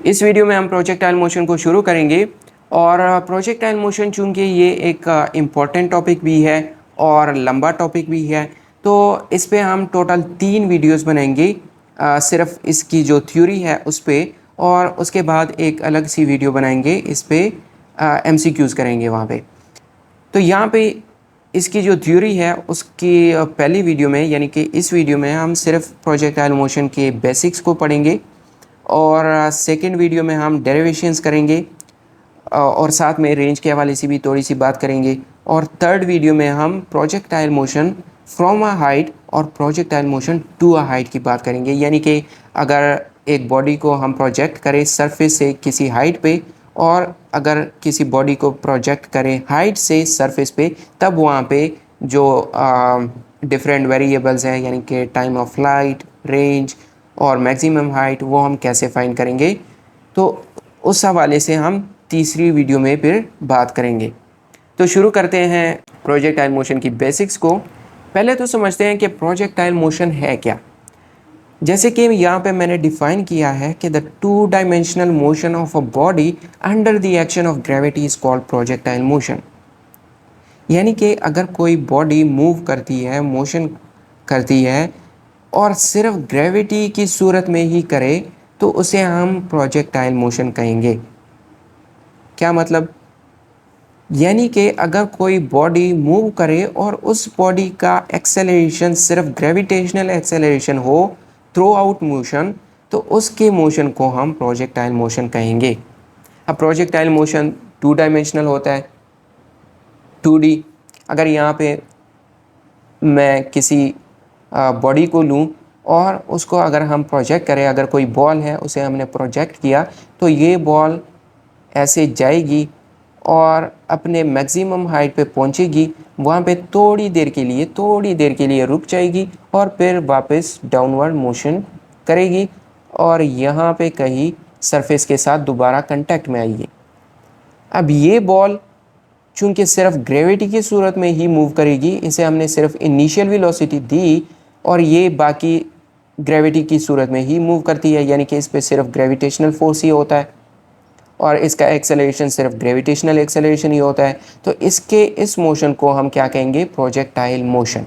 इस वीडियो में हम प्रोजेक्टाइल मोशन को शुरू करेंगे और प्रोजेक्टाइल मोशन चूंकि ये एक इम्पॉर्टेंट टॉपिक भी है और लंबा टॉपिक भी है, तो इस पे हम टोटल 3 वीडियोस बनाएंगे। सिर्फ इसकी जो थ्योरी है उस पे, और उसके बाद एक अलग सी वीडियो बनाएंगे इस पे, एमसीक्यूज़ करेंगे वहाँ पे। तो यहाँ पे इसकी जो थ्योरी है उसकी पहली वीडियो में, यानी कि इस वीडियो में हम सिर्फ प्रोजेक्टाइल मोशन के बेसिक्स को पढ़ेंगे, और सेकंड वीडियो में हम डेरिवेशंस करेंगे और साथ में रेंज के हवाले से भी थोड़ी सी बात करेंगे, और थर्ड वीडियो में हम projectile motion from a height और projectile motion to a height की बात करेंगे। यानी कि अगर एक बॉडी को हम प्रोजेक्ट करें सरफेस से किसी हाइट पे, और अगर किसी बॉडी को प्रोजेक्ट करें हाइट से सरफेस पे, तब वहाँ पे जो डिफरेंट वेरिएबल्स हैं, यानी कि टाइम ऑफ फ्लाइट, रेंज और मैक्सिमम हाइट, वो हम कैसे फाइंड करेंगे। तो उस हवाले से हम तीसरी वीडियो में फिर बात करेंगे। तो शुरू करते हैं प्रोजेक्टाइल मोशन की बेसिक्स को। पहले तो समझते हैं कि प्रोजेक्टाइल मोशन है क्या। जैसे कि यहाँ पे मैंने डिफाइन किया है कि the two dimensional motion of a body under the action of gravity is called projectile motion. यानी कि अगर कोई बॉडी मूव करती है, मोशन करती है, और सिर्फ ग्रेविटी की सूरत में ही करे, तो उसे हम प्रोजेक्टाइल मोशन कहेंगे। क्या मतलब? यानी कि अगर कोई बॉडी मूव करे और उस बॉडी का एक्सेलरेशन सिर्फ ग्रेविटेशनल एक्सेलरेशन हो थ्रू आउट मोशन, तो उसके मोशन को हम प्रोजेक्टाइल मोशन कहेंगे। अब प्रोजेक्टाइल मोशन टू डायमेंशनल होता है, 2D। अगर यहाँ पे मैं किसी बॉडी को लूँ और उसको अगर हम प्रोजेक्ट करें, अगर कोई बॉल है उसे हमने प्रोजेक्ट किया, तो ये बॉल ऐसे जाएगी और अपने मैक्सिमम हाइट पे पहुंचेगी, वहाँ पे थोड़ी देर के लिए रुक जाएगी और फिर वापस डाउनवर्ड मोशन करेगी, और यहाँ पे कहीं सरफेस के साथ दोबारा कांटेक्ट में आएगी। अब ये बॉल चूंकि सिर्फ ग्रेविटी की सूरत में ही मूव करेगी, इसे हमने सिर्फ इनिशियल वेलोसिटी दी, और ये बाकी ग्रेविटी की सूरत में ही मूव करती है, यानी कि इस पे सिर्फ ग्रेविटेशनल फोर्स ही होता है और इसका एक्सेलरेशन सिर्फ ग्रेविटेशनल एक्सेलरेशन ही होता है। तो इसके इस मोशन को हम क्या कहेंगे? Projectile motion.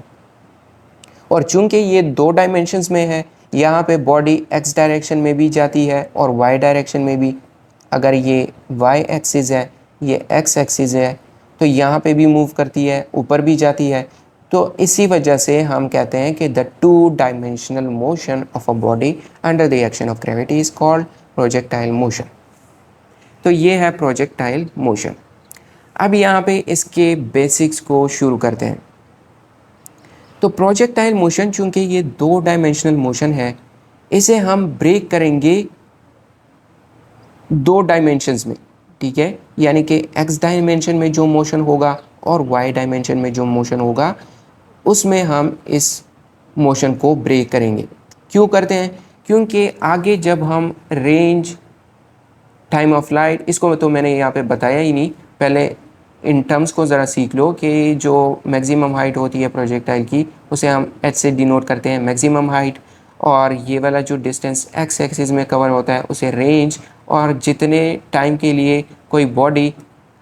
और चूंकि ये 2 डायमेंशंस में है, यहाँ पे बॉडी एक्स डायरेक्शन में भी जाती है और वाई डायरेक्शन में भी। अगर ये वाई एक्सिस है, ये एक्स एक्सिस है, तो यहाँ पे भी मूव करती है, ऊपर भी जाती है। तो इसी वजह से हम कहते हैं कि the two dimensional motion of a body under the action of gravity is called projectile motion. तो ये है प्रोजेक्टाइल मोशन। अब यहाँ पे इसके बेसिक्स को शुरू करते हैं। तो प्रोजेक्टाइल मोशन चूंकि ये 2 डायमेंशनल मोशन है, इसे हम ब्रेक करेंगे 2 डायमेंशंस में, ठीक है। यानी कि एक्स डायमेंशन में जो मोशन होगा और वाई डायमेंशन में जो मोशन होगा, उसमें हम इस मोशन को ब्रेक करेंगे। क्यों करते हैं? क्योंकि आगे जब हम रेंज, टाइम ऑफ लाइट, इसको तो मैंने यहाँ पे बताया ही नहीं, पहले इन टर्म्स को ज़रा सीख लो कि जो मैक्सिमम हाइट होती है प्रोजेक्टाइल की, उसे हम एच से डिनोट करते हैं, मैक्सिमम हाइट। और ये वाला जो डिस्टेंस एक्स एक्सिस में कवर होता है उसे रेंज, और जितने टाइम के लिए कोई बॉडी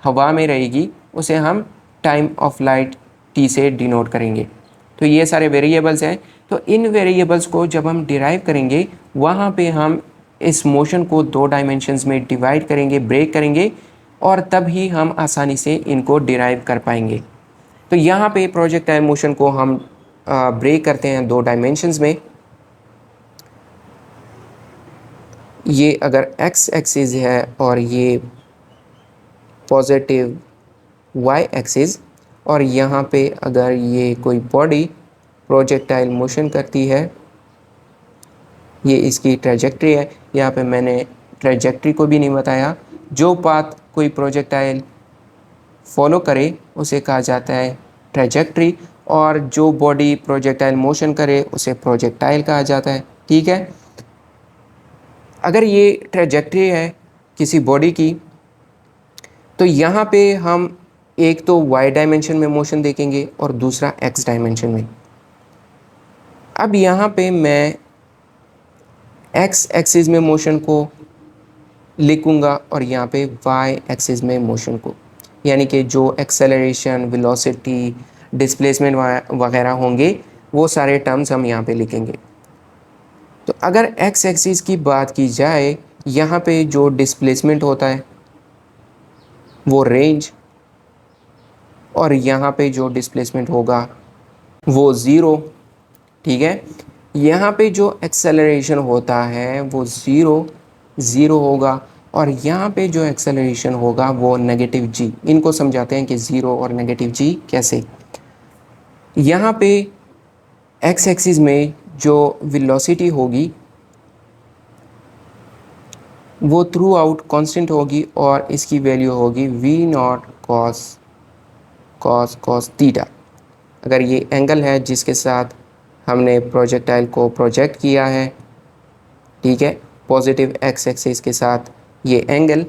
हवा में रहेगी उसे हम टाइम ऑफ लाइट टी से डिनोट करेंगे। तो ये सारे वेरिएबल्स हैं। तो इन वेरिएबल्स को जब हम डिराइव करेंगे, वहाँ पे हम इस मोशन को 2 डायमेंशंस में डिवाइड करेंगे, ब्रेक करेंगे, और तब ही हम आसानी से इनको डिराइव कर पाएंगे। तो यहाँ पे प्रोजेक्टाइल मोशन को हम ब्रेक करते हैं 2 डायमेंशंस में। ये अगर एक्स एक्सिस है और ये पॉजिटिव वाई एक्सिस, और यहाँ पे अगर ये कोई बॉडी प्रोजेक्टाइल मोशन करती है, ये इसकी ट्रेजेक्ट्री है। यहाँ पे मैंने ट्रेजेक्ट्री को भी नहीं बताया। जो पाथ कोई प्रोजेक्टाइल फॉलो करे उसे कहा जाता है ट्रेजेक्ट्री, और जो बॉडी प्रोजेक्टाइल मोशन करे उसे प्रोजेक्टाइल कहा जाता है, ठीक है। अगर ये ट्रेजेक्ट्री है किसी बॉडी की, तो यहाँ पे हम एक तो वाई डायमेंशन में मोशन देखेंगे और दूसरा एक्स डायमेंशन में। अब यहाँ पे मैं एक्स एक्सिस में मोशन को लिखूँगा और यहाँ पे वाई एक्सिस में मोशन को, यानी कि जो एक्सेलरेशन, वेलोसिटी, डिस्प्लेसमेंट वगैरह होंगे वो सारे टर्म्स हम यहाँ पे लिखेंगे। तो अगर एक्स एक्सिस की बात की जाए, यहाँ पे जो डिस्प्लेसमेंट होता है वो रेंज, और यहाँ पे जो डिस्प्लेसमेंट होगा वो ज़ीरो। ठीक है, यहाँ पे जो एक्सेलरेशन होता है वो ज़ीरो होगा, और यहाँ पे जो एक्सेलरेशन होगा वो नेगेटिव जी। इनको समझाते हैं कि ज़ीरो और नेगेटिव जी कैसे। यहाँ पे एक्स एक्सिस में जो वेलोसिटी होगी वो थ्रू आउट कॉन्स्टेंट होगी, और इसकी वैल्यू होगी वी नॉट कॉस थीटा। अगर ये एंगल है जिसके साथ हमने प्रोजेक्टाइल को प्रोजेक्ट किया है, ठीक है, पॉजिटिव एक्स एक्सिस के साथ ये एंगल,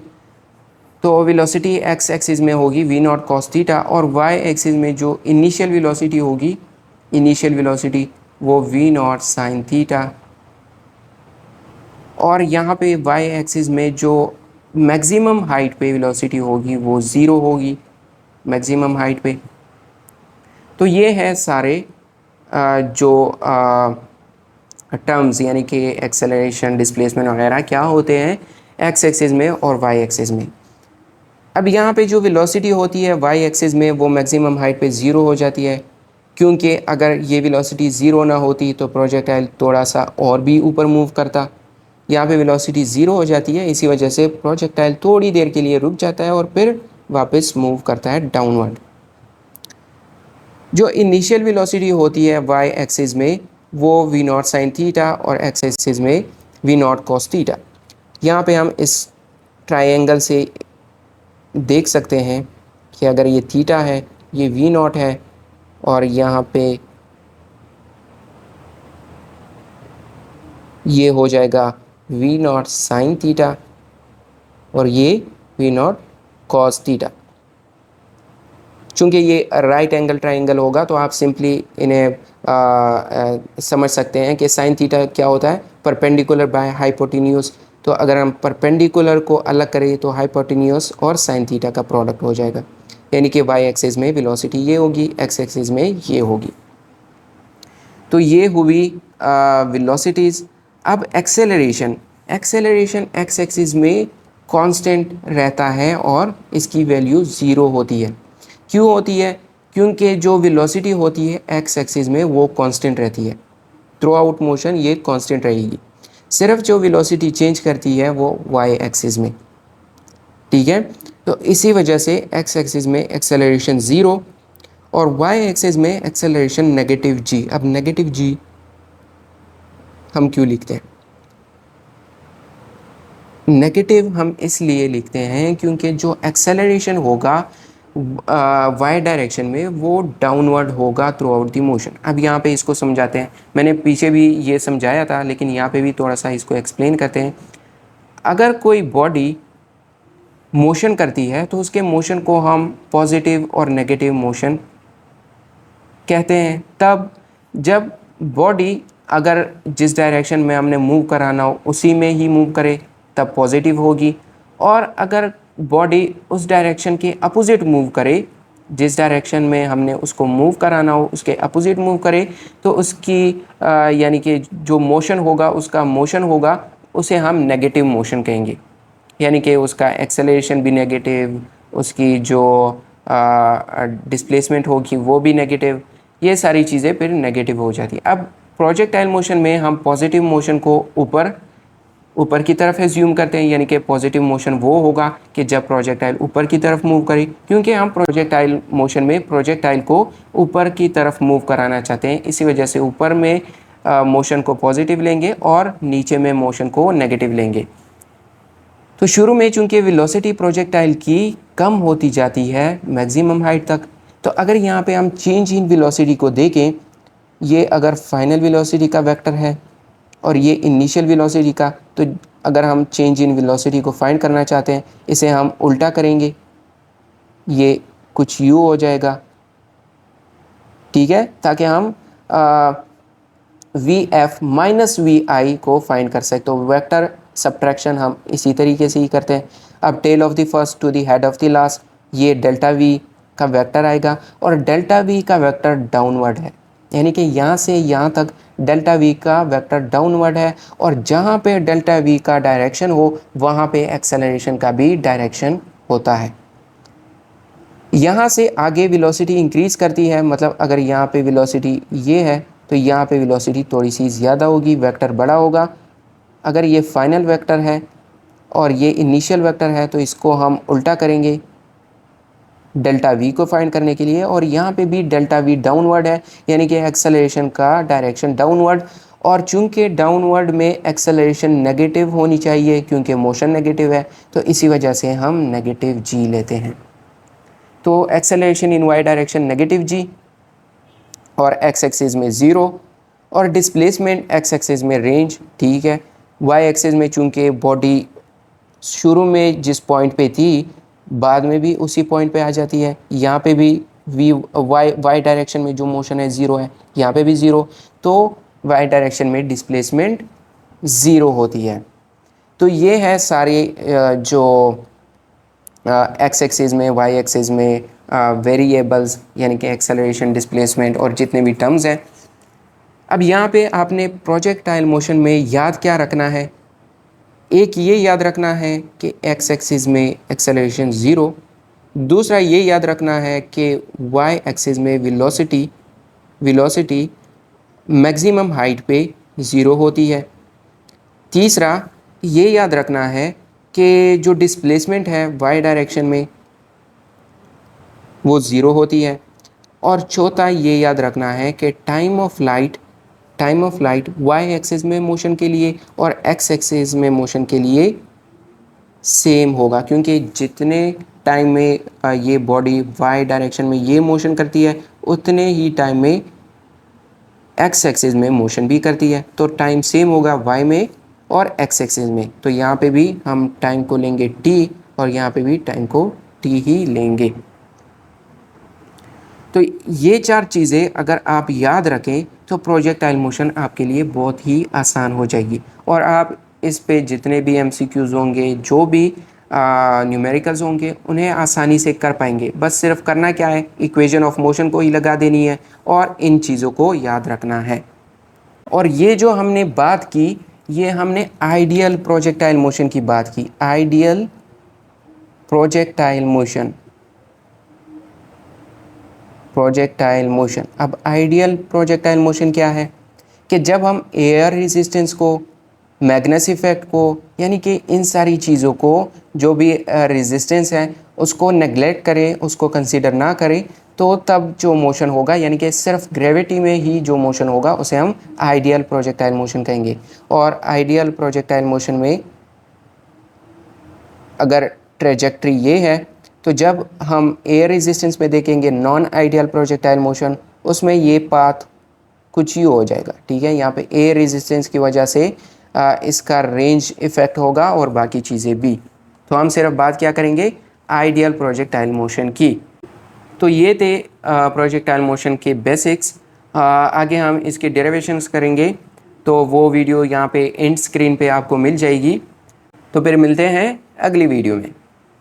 तो वेलोसिटी एक्स एक्सिस में होगी वी नॉट कॉस थीटा, और वाई एक्सिस में जो इनिशियल वेलोसिटी होगी, इनिशियल वेलोसिटी वो वी नॉट साइन थीटा, और यहाँ पे वाई एक्सिस में जो मैक्सिमम हाइट पे वेलोसिटी होगी वो ज़ीरो होगी, मैक्सिमम हाइट पे। तो ये है सारे जो टर्म्स, यानी कि एक्सेलरेशन, डिस्प्लेसमेंट वगैरह क्या होते हैं एक्स एक्सिस में और वाई एक्सिस में। अब यहाँ पे जो वेलोसिटी होती है वाई एक्सिस में वो मैक्सिमम हाइट पे ज़ीरो हो जाती है, क्योंकि अगर ये वेलोसिटी ज़ीरो ना होती तो प्रोजेक्टाइल थोड़ा सा और भी ऊपर मूव करता। यहाँ पे वेलोसिटी ज़ीरो हो जाती है, इसी वजह से प्रोजेक्टाइल थोड़ी देर के लिए रुक जाता है और फिर वापस मूव करता है डाउनवर्ड। जो इनिशियल वेलोसिटी होती है वाई एक्सिस में वो वी नॉट साइन थीटा, और एक्स एक्सिस में वी नॉट कॉस थीटा। यहाँ पे हम इस ट्रायंगल से देख सकते हैं कि अगर ये थीटा है, ये वी नॉट है, और यहाँ पे ये हो जाएगा वी नॉट साइन थीटा, और ये वी नॉट कॉस थीटा। चूँकि ये राइट एंगल ट्राइंगल होगा तो आप सिंपली इन्हें समझ सकते हैं कि साइन थीटा क्या होता है, परपेंडिकुलर बाय हाइपोटेन्यूज। तो अगर हम परपेंडिकुलर को अलग करें तो हाइपोटेन्यूज और साइन थीटा का प्रोडक्ट हो जाएगा, यानी कि वाई एक्सिस में वेलोसिटी ये होगी, एक्स एक्सिस में ये होगी। तो ये हुई वेलोसिटीज़। अब एक्सेलरेशन, एक्सेलरेशन एक्स एक्सिस में कांस्टेंट रहता है और इसकी वैल्यू ज़ीरो होती है। क्यों होती है? क्योंकि जो वेलोसिटी होती है एक्स एक्सिस में वो कांस्टेंट रहती है, थ्रू आउट मोशन ये कांस्टेंट रहेगी। सिर्फ जो वेलोसिटी चेंज करती है वो वाई एक्सिस में, ठीक है। तो इसी वजह से एक्स एक्सिस में एक्सेलरेशन ज़ीरो और वाई एक्सिस में एक्सेलरेशन नेगेटिव जी। अब नेगेटिव जी हम क्यों लिखते हैं? नेगेटिव हम इसलिए लिखते हैं क्योंकि जो एक्सेलरेशन होगा वाई डायरेक्शन में वो डाउनवर्ड होगा थ्रू आउट द मोशन। अब यहाँ पे इसको समझाते हैं, मैंने पीछे भी ये समझाया था लेकिन यहाँ पे भी थोड़ा सा इसको एक्सप्लेन करते हैं। अगर कोई बॉडी मोशन करती है तो उसके मोशन को हम पॉजिटिव और नेगेटिव मोशन कहते हैं। तब जब बॉडी अगर जिस डायरेक्शन में हमने मूव कराना हो उसी में ही मूव करे तब पॉजिटिव होगी, और अगर बॉडी उस डायरेक्शन के अपोजिट मूव करे, जिस डायरेक्शन में हमने उसको मूव कराना हो उसके अपोजिट मूव करे, तो उसकी यानी कि जो मोशन होगा, उसका मोशन होगा, उसे हम नेगेटिव मोशन कहेंगे। यानी कि उसका एक्सेलरेशन भी नेगेटिव, उसकी जो डिस्प्लेसमेंट होगी वो भी नेगेटिव, ये सारी चीज़ें फिर नेगेटिव हो जाती है। अब प्रोजेक्टाइल मोशन में हम पॉजिटिव मोशन को ऊपर की तरफ एज्यूम करते हैं, यानी कि पॉजिटिव मोशन वो होगा कि जब प्रोजेक्टाइल ऊपर की तरफ मूव करे, क्योंकि हम प्रोजेक्टाइल मोशन में प्रोजेक्टाइल को ऊपर की तरफ मूव कराना चाहते हैं। इसी वजह से ऊपर में मोशन को पॉजिटिव लेंगे और नीचे में मोशन को नेगेटिव लेंगे। तो शुरू में चूंकि वेलोसिटी प्रोजेक्टाइल की कम होती जाती है मैक्सिमम हाइट तक, तो अगर यहाँ पे हम चेंज इन वेलोसिटी को देखें, ये अगर फाइनल वेलोसिटी का वेक्टर है और ये इनिशियल वेलोसिटी का, तो अगर हम चेंज इन वेलोसिटी को फाइंड करना चाहते हैं इसे हम उल्टा करेंगे, ये कुछ u हो जाएगा, ठीक है, ताकि हम वी एफ माइनस वी आई को फाइंड कर सकते। तो वेक्टर सब्ट्रैक्शन हम इसी तरीके से ही करते हैं। अब tail of the first to the head of the last, ये डेल्टा वी का वेक्टर आएगा और डेल्टा वी का वेक्टर डाउनवर्ड है, यानी कि यहाँ से यहाँ तक डेल्टा वी का वेक्टर डाउनवर्ड है और जहाँ पे डेल्टा वी का डायरेक्शन हो वहाँ पे एक्सेलरेशन का भी डायरेक्शन होता है। यहाँ से आगे वेलोसिटी इंक्रीज़ करती है, मतलब अगर यहाँ पे वेलोसिटी ये है तो यहाँ पे वेलोसिटी थोड़ी सी ज़्यादा होगी, वेक्टर बड़ा होगा। अगर ये फाइनल वेक्टर है और ये इनिशियल वेक्टर है तो इसको हम उल्टा करेंगे डेल्टा वी को फाइंड करने के लिए, और यहाँ पे भी डेल्टा वी डाउनवर्ड है, यानी कि एक्सेलरेशन का डायरेक्शन डाउनवर्ड। और चूंकि डाउनवर्ड में एक्सेलरेशन नेगेटिव होनी चाहिए क्योंकि मोशन नेगेटिव है, तो इसी वजह से हम नेगेटिव जी लेते हैं। तो acceleration in y direction negative g और एक्स एक्सिस में ज़ीरो, और डिस्प्लेसमेंट एक्स एक्सिस में रेंज, ठीक है। वाई एक्सिस में चूंकि बॉडी शुरू में जिस पॉइंट पे थी बाद में भी उसी पॉइंट पे आ जाती है, यहाँ पे भी वी वाई डायरेक्शन में जो मोशन है ज़ीरो है, यहाँ पे भी ज़ीरो, तो वाई डायरेक्शन में डिस्प्लेसमेंट ज़ीरो होती है। तो ये है सारे जो एक्स एक्सिस में वाई एक्सिस में वेरिएबल्स, यानी कि एक्सेलरेशन, डिस्प्लेसमेंट और जितने भी टर्म्स हैं। अब यहाँ पे आपने प्रोजेक्टाइल मोशन में याद क्या रखना है, एक ये याद रखना है कि एक्स एक्सिस में एक्सेलरेशन ज़ीरो, दूसरा ये याद रखना है कि वाई एक्सिस में वेलोसिटी मैक्सिमम हाइट पे ज़ीरो होती है। तीसरा ये याद रखना है कि जो डिस्प्लेसमेंट है वाई डायरेक्शन में वो ज़ीरो होती है। और चौथा ये याद रखना है कि time of flight y axis में मोशन के लिए और एक्स एक्सिस में मोशन के लिए सेम होगा, क्योंकि जितने टाइम में ये बॉडी वाई डायरेक्शन में ये मोशन करती है उतने ही टाइम में एक्स एक्सिस में मोशन भी करती है, तो टाइम सेम होगा वाई में और एक्स एक्सिस में। तो यहाँ पे भी हम टाइम को लेंगे टी और यहाँ पे भी टाइम को टी ही लेंगे। तो ये चार चीज़ें अगर आप याद रखें तो प्रोजेक्टाइल मोशन आपके लिए बहुत ही आसान हो जाएगी, और आप इस पे जितने भी एमसीक्यूज़ होंगे, जो भी न्यूमेरिकल्स होंगे, उन्हें आसानी से कर पाएंगे। बस सिर्फ करना क्या है, इक्वेशन ऑफ मोशन को ही लगा देनी है और इन चीज़ों को याद रखना है। और ये जो हमने बात की, ये हमने आइडियल प्रोजेक्टाइल मोशन की बात की, आइडियल प्रोजेक्टाइल मोशन। अब आइडियल प्रोजेक्टाइल मोशन क्या है कि जब हम एयर रेजिस्टेंस को, मैग्नेस इफेक्ट को, यानी कि इन सारी चीज़ों को, जो भी रेजिस्टेंस है उसको नेग्लेक्ट करें, उसको कंसीडर ना करें, तो तब जो मोशन होगा, यानी कि सिर्फ ग्रेविटी में ही जो मोशन होगा, उसे हम आइडियल प्रोजेक्टाइल मोशन कहेंगे। और आइडियल प्रोजेक्टाइल मोशन में अगर ट्रेजेक्ट्री ये है, तो जब हम एयर रेजिस्टेंस में देखेंगे नॉन आइडियल प्रोजेक्टाइल मोशन, उसमें ये पाथ कुछ ही हो जाएगा, ठीक है। यहाँ पे एयर रेजिस्टेंस की वजह से इसका रेंज इफ़ेक्ट होगा और बाकी चीज़ें भी। तो हम सिर्फ बात क्या करेंगे, आइडियल प्रोजेक्टाइल मोशन की। तो ये थे प्रोजेक्टाइल मोशन के बेसिक्स। आगे हम इसके डेरिवेशंस करेंगे, तो वो वीडियो यहाँ पे एंड स्क्रीन पे आपको मिल जाएगी। तो फिर मिलते हैं अगली वीडियो में।